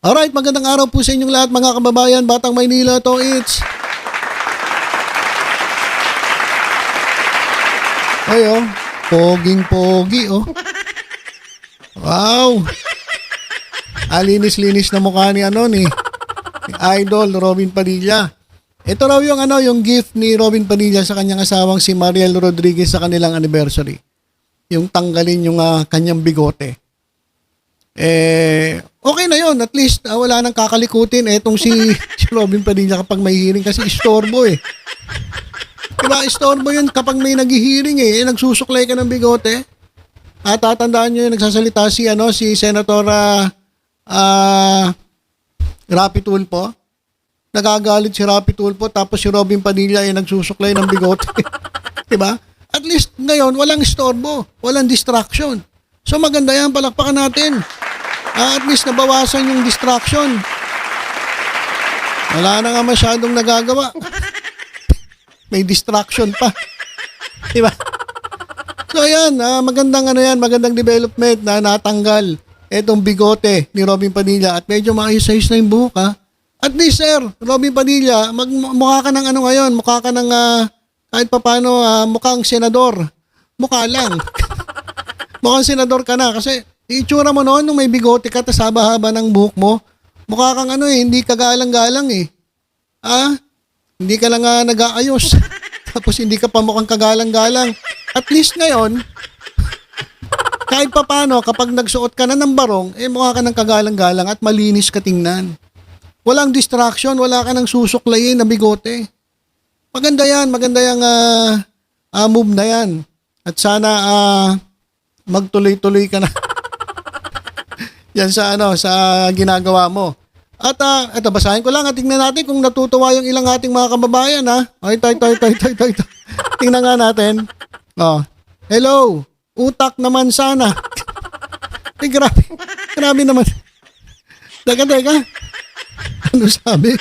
Alright, magandang araw po sa inyong lahat mga kababayan, Batang Maynila to, it's... Ay oh, poging-pogi oh. Wow. Alinis-linis na mukha ni ni Idol Robin Padilla. Ito raw yung gift ni Robin Padilla sa kanyang asawang si Mariel Rodriguez sa kanilang anniversary. Yung tanggalin yung kanyang bigote. Okay na yon, at least wala nang kakalikutin etong si Robin Padilla kapag may hearing kasi istorbo eh. Diba, istorbo yun kapag may nag-hearing nagsusuklay ka ng bigote. At tatandaan nyo yung nagsasalita si Senator Rapi Tulfo. Nagagalit si Rapi Tulfo tapos si Robin Padilla nagsusuklay ng bigote. Diba? At least ngayon walang istorbo, walang distraction. So maganda yan, palakpakan natin. At least nabawasan yung distraction. Wala na nga masyadong nagagawa. May distraction pa. Diba? So ayan, magandang development na natanggal etong bigote ni Robin Padilla at medyo maayos-ayos na yung buhok ha. At least sir, Robin Padilla, mukha ka ng ngayon, mukha ka ng kahit papano mukhang senador. Mukha lang. Mukhang senador ka na kasi itsura mo noon nung may bigote ka tas haba-haba ng buhok mo. Mukha kang hindi ka galang-galang eh. Hindi ka lang nag-aayos. Tapos hindi ka pa mukhang kagalang-galang. At least ngayon, kahit papano kapag nagsuot ka na ng barong, mukha ka ng kagalang-galang at malinis ka tingnan. Walang distraction, wala ka ng susuklayin na bigote. Maganda yan, maganda yung move na yan. At sana magtuloy-tuloy ka na yan sa sa ginagawa mo. At ito basahin ko lang at tingnan natin kung natutuwa yung ilang ating mga kababayan ha. Ay, tingnan nga natin. Hello, utak naman sana. Grabe naman. Teka. Ano sabi?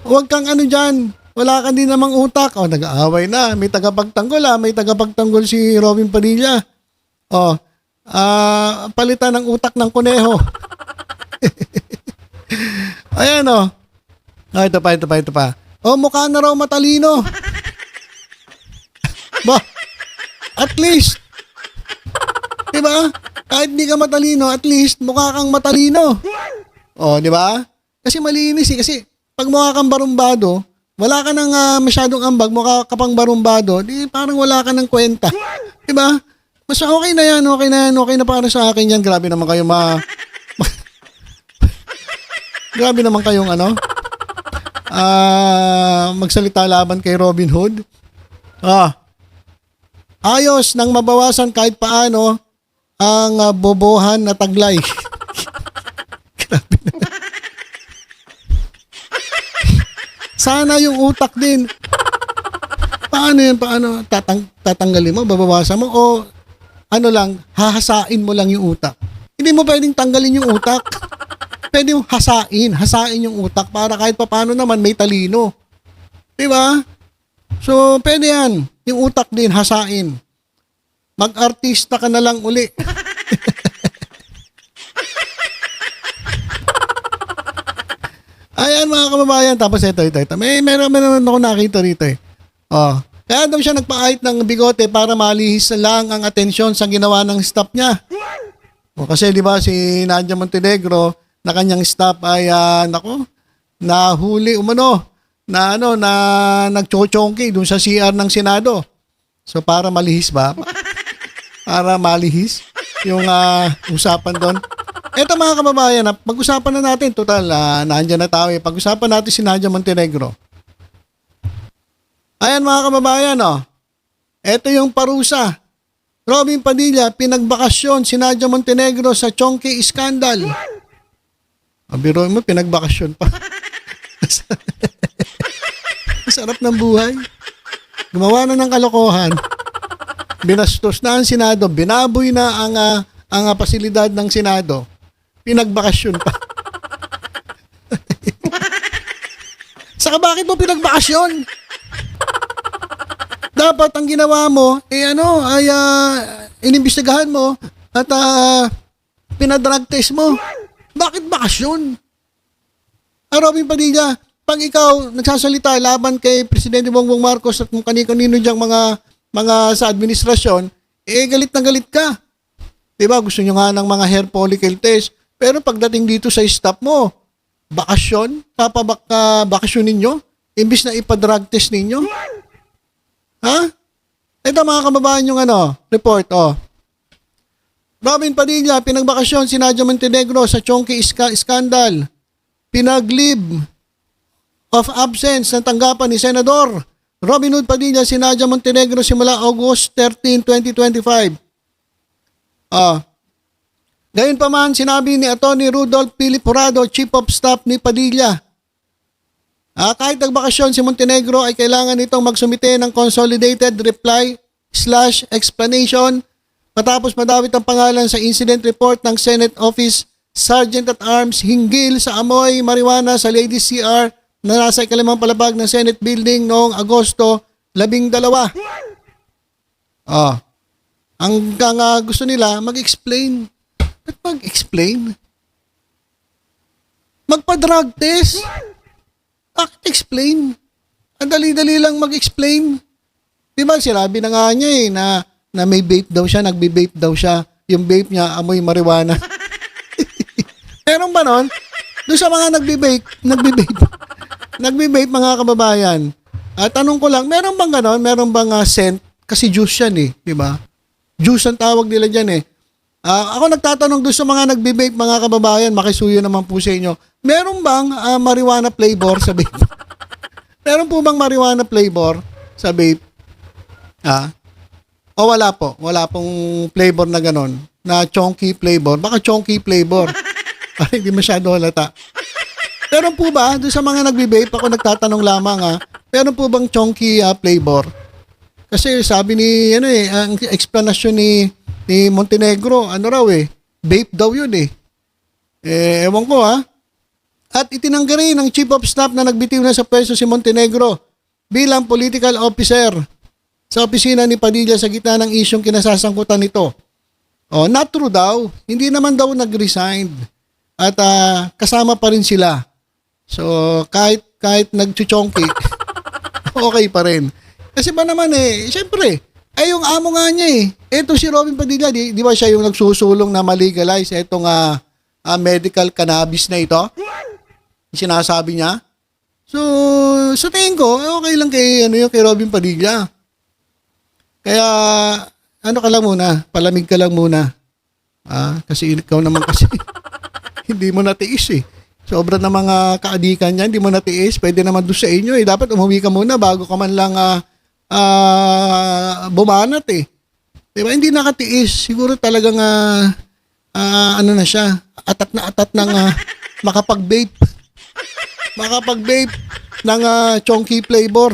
Huwag kang dyan. Wala ka din namang utak. Nag-aaway na. May tagapagtanggol May tagapagtanggol si Robin Padilla. Palitan ng utak ng kuneho. Ayan ito pa. Mukha na raw matalino. Ba? At least. Diba? Kahit hindi ka matalino, at least mukha kang matalino. Diba? Kasi malinis Kasi pag mukha kang barumbado, wala ka nang masyadong ambag, mukha ka pang barumbado, di parang wala ka ng kwenta. Diba? Mas okay na yan, okay na para sa akin yan. Grabe naman kayo grabe naman kayong magsalita laban kay Robin Hood. Ayos nang mabawasan kahit paano ang bobohan na taglay. Grabe naman. Sana yung utak din. Paano yan? Tatanggalin mo? Babawasan mo? O hahasain mo lang yung utak? Hindi mo pwedeng tanggalin yung utak. Pwede yung hasain yung utak para kahit paano naman may talino. Diba? So, pwede yan. Yung utak din, hasain. Mag-artista ka na lang uli. Ayan mga kababayan. Tapos ito. Meron ako nakita rito Kaya daw siya nagpa-ahit ng bigote para malihis lang ang atensyon sa ginawa ng staff niya. Kasi di ba si Nadia Montenegro na kanyang staff ay nahuli na nagchochongki dun sa CR ng Senado. So para malihis ba? Para malihis yung usapan doon. Eto mga kababayan, pag-usapan na natin. Total, nandiyan na tayo. Pag-usapan natin si Nadia Montenegro. Ayan mga kababayan, Eto yung parusa. Robin Padilla, pinagbakasyon si Nadia Montenegro sa Chongqing Scandal. Biro mo, pinagbakasyon pa. Sarap ng buhay. Gumawa na ng kalokohan. Binastos na ang Senado. Binaboy na ang pasilidad ng Senado. Pinagbakasyon pa. Saka bakit mo pinagbakasyon? Dapat ang ginawa mo, inimbestigahan mo At pinadrug test mo. Bakit bakasyon? Robin Padilla, pag ikaw nagsasalita laban kay Presidente Bongbong Marcos at kung kanino diyang mga sa administrasyon, galit na galit ka. Diba? Gusto nyo nga ng mga hair follicle test. Pero pagdating dito sa staff mo, bakasyon? Bakasyon ninyo? Imbis na ipa-drug test ninyo? Ha? Ito mga kababayan yung report, Robin Padilla, pinagbakasyon si Nadia Montenegro sa Chonky Scandal. Pinag-leave of absence ng tanggapan ni Senador Robin Hood Padilla si Nadia Montenegro simula August 13, 2025. Gayon pa man, sinabi ni Atty. Rudolph Philip Jurado, Chief of Staff ni Padilla. Kahit nagbakasyon si Montenegro ay kailangan itong magsumite ng consolidated reply/explanation matapos madawit ang pangalan sa incident report ng Senate Office Sergeant at Arms hinggil sa amoy marijuana sa Ladies CR na nasa ikalimang palapag ng Senate Building noong Agosto 12. Ang gusto nila, mag-explain. Ba't mag-explain? Magpa-drug test? Bakit explain? Ang dali-dali lang mag-explain. Diba, sinabi na nga niya na may vape daw siya, nagbe-vape daw siya. Yung vape niya, amoy marijuana. Meron ba nun? Doon sa mga nagbe-vape mga kababayan. Tanong ko lang, meron bang ganon? Meron bang scent? Kasi juice yan di ba? Juice ang tawag nila dyan Ako nagtatanong doon sa mga nagbe-vape mga kababayan, makisuyo naman po sa inyo. Meron bang marijuana flavor sa vape? Meron po bang marijuana flavor sa vape? O wala po? Wala pong flavor na ganon? Na chonky flavor? Baka chonky flavor. Ay, hindi masyado halata. Meron po ba, doon sa mga nagbe-vape, ako nagtatanong lamang meron po bang chonky flavor? Kasi sabi ni, ang explanation ni Montenegro, vape daw yun ewan ko At itinanggi rin ng Chief of Staff na nagbitiw na sa pwesto si Montenegro bilang political officer sa opisina ni Padilla sa gitna ng isyong kinasasangkutan nito. Not true daw. Hindi naman daw nag-resign. At kasama pa rin sila. So, kahit nagchuchonki, okay pa rin. Kasi ba naman siyempre, yung amo nga niya Ito si Robin Padilla, di ba siya yung nagsusulong na malegalize itong medical cannabis na ito? Sinasabi niya. So, sa tingin ko, okay lang kay Robin Padilla. Kaya, ka lang muna, palamig ka lang muna. Kasi ikaw naman kasi, hindi mo natiis Sobra na mga kaadikan niya, hindi mo natiis. Pwede naman doon sa inyo Dapat umuwi ka muna bago ka man lang bumanat Diba? Hindi nakatiis. Siguro talagang na siya, atat ng makapag-vape. Makapag-vape ng chonky flavor.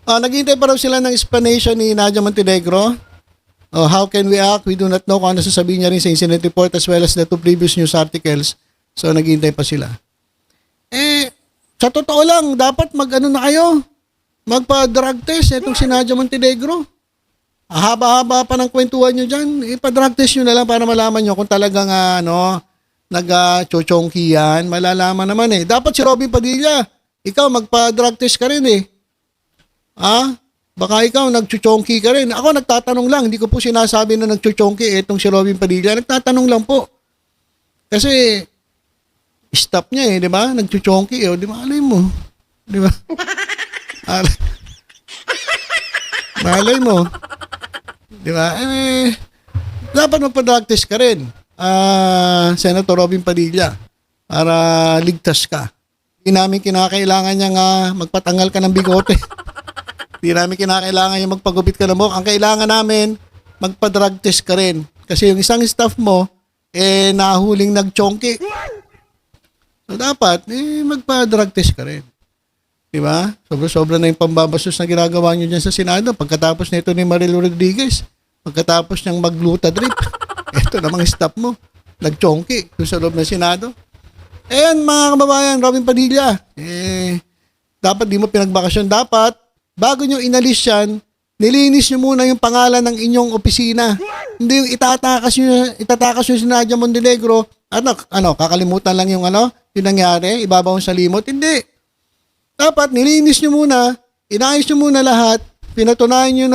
Naghihintay pa raw sila ng explanation ni Nadia Montenegro. How can we act? We do not know kung ano sasabihin niya rin sa incident report as well as the 2 previous news articles. So, naghihintay pa sila. Sa totoo lang, dapat na kayo? Magpa-drug test itong si Nadia Montenegro. Haba-haba pa ng kwentuhan nyo dyan. Ipa-drug test nyo na lang para malaman nyo kung talagang nag-chochongki yan. Malalaman naman Dapat si Robin Padilla, ikaw magpa-drug test ka rin Baka ikaw nag-chochongki ka rin. Ako nagtatanong lang, hindi ko po sinasabi na nag-chochongki itong si Robin Padilla. Nagtatanong lang po. Kasi stop niya di ba? Nag-chochongki di ba? Alay mo. Di ba? Malay mo. Di ba? Dapat magpa-drug test ka rin. Senator Robin Padilla para ligtas ka. Hindi namin kinakailangan niya magpatanggal ka ng bigote. Hindi namin kinakailangan yung magpagupit ka ng buhok. Ang kailangan namin, magpa-drug test ka rin. Kasi yung isang staff mo, nahuling nag-chonky. So, dapat, magpa-drug test ka rin. Diba? Sobra-sobra na yung pambabastos na ginagawa nyo dyan sa Senado. Pagkatapos nito ni Marilu Rodriguez, pagkatapos niyang magluta drip, ito namang staff mo, nag-chonky doon sa loob ng Senado. Ayan, mga kababayan, Robin Padilla, dapat di mo pinagbakasyon. Dapat, bago nyo inalis yan, nilinis nyo muna yung pangalan ng inyong opisina. Hindi yung itatakas yung si Nadia Montenegro, kakalimutan lang yung yung nangyari, ibabaw sa limot. Hindi. Dapat nilinis nyo muna, inayos nyo muna lahat, pinatunayan nyo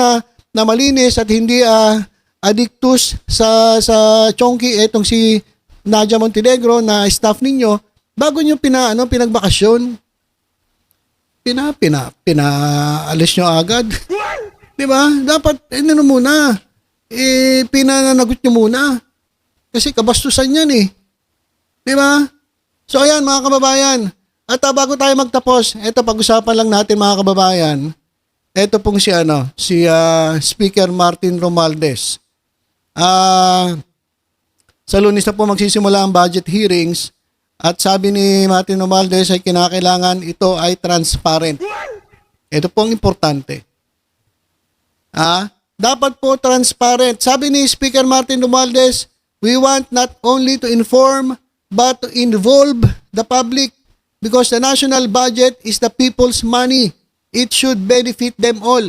na malinis at hindi addictus sa chonky etong si Nadia Montenegro na staff ninyo bago nyo pinagbakasyon. Pinaalis nyo agad. Di ba? Dapat, muna. Pinanagot nyo muna. Kasi kabastusan yan eh. Di ba? So ayan mga kababayan. At bago tayo magtapos, eto pag-usapan lang natin mga kababayan. Eto pong si Speaker Martin Romualdez. Sa Lunes na po magsisimula ang budget hearings at sabi ni Martin Romualdez ay kinakailangan ito ay transparent. Ito pong importante. Dapat po transparent. Sabi ni Speaker Martin Romualdez, we want not only to inform but to involve the public because the national budget is the people's money. It should benefit them all.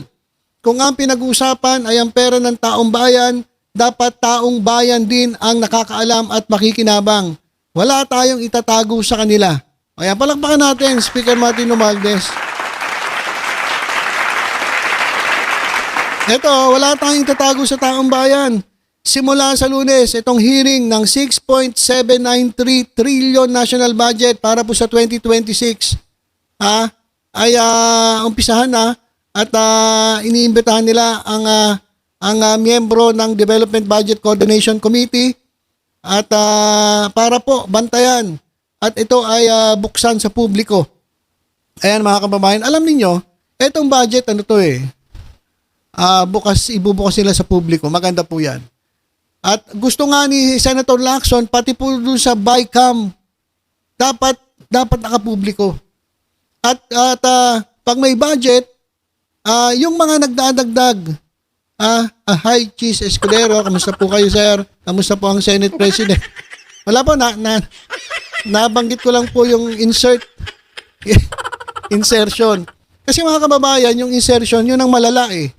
Kung ang pinag-uusapan ay ang pera ng taong bayan, dapat taong bayan din ang nakakaalam at makikinabang. Wala tayong itatago sa kanila. Ayan, palakpakan natin, Speaker Martin Romualdez. Ito, wala tayong itatago sa taong bayan. Simula sa Lunes, itong hearing ng 6.793 trillion national budget para po sa 2026 ay umpisahan na at iniimbitahan nila ang miyembro ng Development Budget Coordination Committee at para po bantayan at ito ay buksan sa publiko. Ayan mga kababayan, alam niyo, itong budget ibubukas sila sa publiko. Maganda po 'yan. At gusto nga ni Senator Lacson pati po dun sa BICAM dapat nakapubliko. At pag may budget, yung mga nagdadagdag, hi Cheese Escudero, kamusta po kayo sir? Kamusta po ang Senate President? Wala po, nabanggit ko lang po yung insertion. Kasi mga kababayan, yung insertion, yun ang malala eh.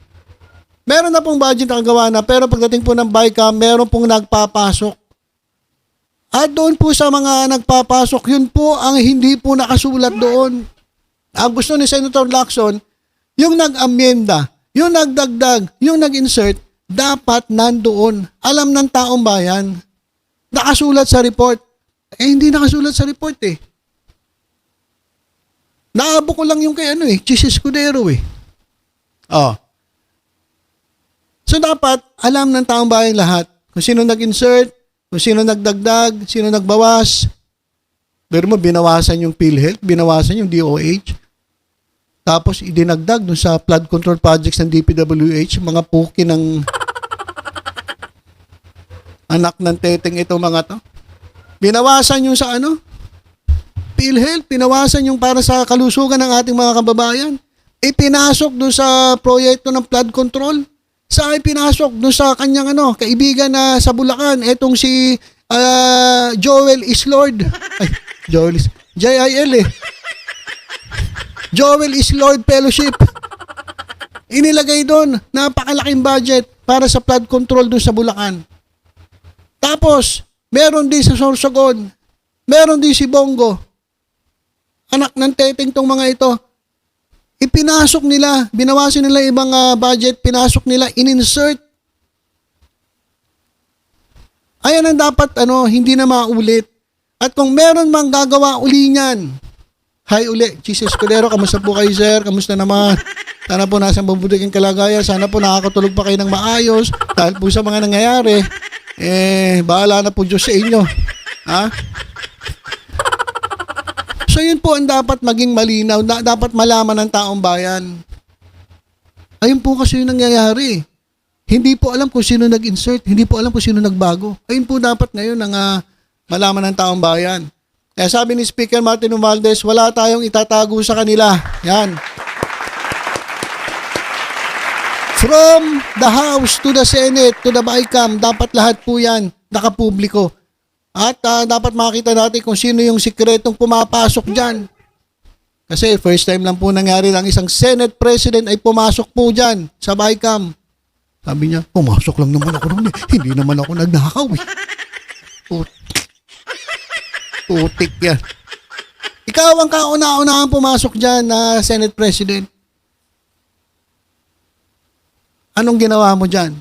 Meron na pong budget na kagawa na, pero pagdating po ng BICAM, meron pong nagpapasok. At doon po sa mga nagpapasok, yun po ang hindi po nakasulat doon. Ang gusto ni Senator Lacson, yung nag-amyenda, yung nagdagdag, yung nag-insert, dapat nandoon. Alam ng taong bayan. Nakasulat sa report. Hindi nakasulat sa report eh. Naabo ko lang yung kay Cheese Escudero eh. So dapat, alam ng taong bayan lahat. Kung sino nag-insert, kung sino nagdagdag, sino nagbawas. Pero mo, binawasan yung PhilHealth, binawasan yung DOH. Tapos, idinagdag dun sa flood control projects ng DPWH, mga puki ng anak ng teteng ito mga to. Binawasan yung sa PhilHealth, binawasan yung para sa kalusugan ng ating mga kababayan. Ipinasok dun sa proyekto ng flood control. Sa ipinasok dun sa kanyang kaibigan na sa Bulacan, etong si Joel Islord. JIL eh. Joel Islord Fellowship. Inilagay doon, napakalaking budget para sa flood control doon sa Bulacan. Tapos, meron din sa Sorsogon, meron din si Bongo. Anak ng teteng tong mga ito. Ipinasok nila, binawasan nila ibang budget, pinasok nila, in-insert. Ayan ang dapat, hindi na maulit. At kung meron mang gagawa uli niyan, hi uli, Cheese Escudero, kamusta po kayo sir? Kamusta naman? Sana po nasa mabuting kalagayan, sana po nakakatulog pa kayo ng maayos. Dahil po sa mga nangyayari, bahala na po Diyos sa inyo. So yun po ang dapat maging malinaw, dapat malaman ng taong bayan. Ayun po kasi yung nangyayari. Hindi po alam kung sino nag-insert, hindi po alam kung sino nagbago. Ayun po dapat ngayon ang malaman ng taong bayan. Kaya sabi ni Speaker Martin Romualdez, wala tayong itatago sa kanila. Yan. From the House to the Senate to the BICAM, dapat lahat po yan nakapubliko. At dapat makita natin kung sino yung sikretong pumapasok dyan. Kasi first time lang po nangyari lang isang Senate President ay pumasok po dyan sa BICAM. Sabi niya, pumasok lang naman ako noon eh. Hindi naman ako nagnakaw eh. Putik yan. Ikaw ang kauna-unahang pumasok dyan na Senate President. Anong ginawa mo dyan?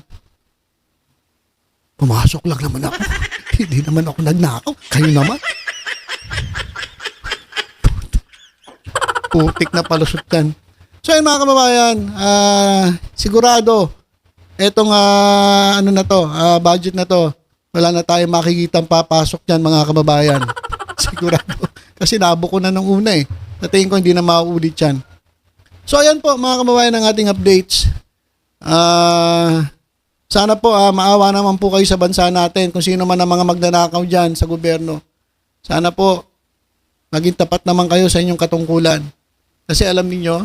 Pumasok lang naman ako. Hindi naman ako nagnakaw. Kayo naman. Putik na palusot yan. So yun mga kababayan, sigurado, etong budget na to, wala na tayong makikitang papasok dyan mga kababayan. Sigurado. Kasi nabo ko na nung una eh. Sa tingin ko hindi na mauulit yan. So ayan po mga kababayan ng ating updates. Sana po maawa naman po kayo sa bansa natin kung sino man ang mga magnanakaw dyan sa gobyerno. Sana po maging tapat naman kayo sa inyong katungkulan. Kasi alam niyo,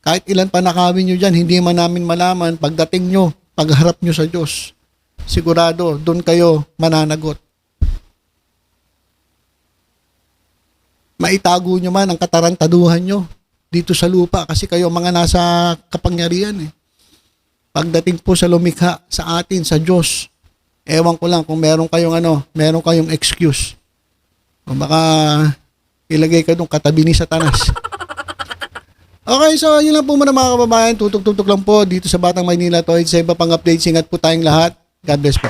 kahit ilan pa nakawin nyo dyan, hindi man namin malaman, pagdating nyo, pagharap nyo sa Diyos, sigurado, doon kayo mananagot. Maitago nyo man ang katarantaduhan nyo dito sa lupa kasi kayo mga nasa kapangyarihan eh. Pagdating po sa lumikha sa atin, sa Diyos, ewan ko lang kung meron kayong excuse. O baka ilagay ka doon katabi ni Satanas. Okay, so yun lang po muna mga kababayan. Tutok-tutok lang po dito sa Batang Maynila. Sa iba pang updates, ingat po tayong lahat. God bless po.